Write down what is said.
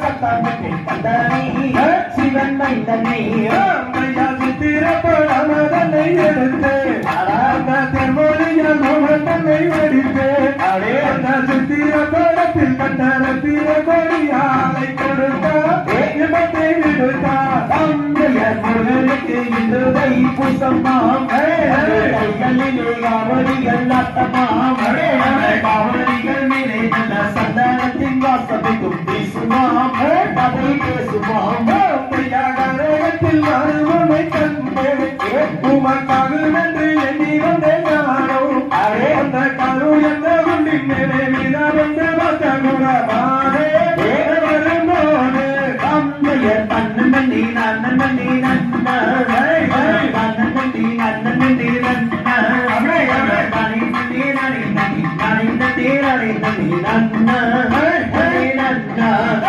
சத்தாங்கத்தில் தந்தனை சிவன் மைந்தனை மையா சித்திர பழமதனை எடுத்து தென்மொழியால் மோகத்தனை வடித்து அடே அந்த சித்திர படத்தில் கண்டனத்திர கொடியாலை கொடுத்தே விடுத்தார் தந்தையர் முருகனுக்கு இன்று தைப்பூசமாம் கைகளிலே காவடிகள் நாட்டமாம் காவடிகள் மேலே நல்ல சந்தனத்தின் வாசமைக்கும் பேசுமாம் கதை பேசுமாம் கையாகத்தில் மறுமுனை கண்டெடுத்து உமக்காக நன்றி எண்ணி வந்தேன் நானும் அரே அந்த கரு என்ற உண்டின் மேலே மீதா வந்த பத்தகுரமானே வரும்போது தந்தையர் அண்ணன் நன்றி அண்ணன் நன்றி நன்ன அண்ணன் நன்றி அண்ணன் நன்றி நன்ன நன்றி நன்றி நன்றி நன்றி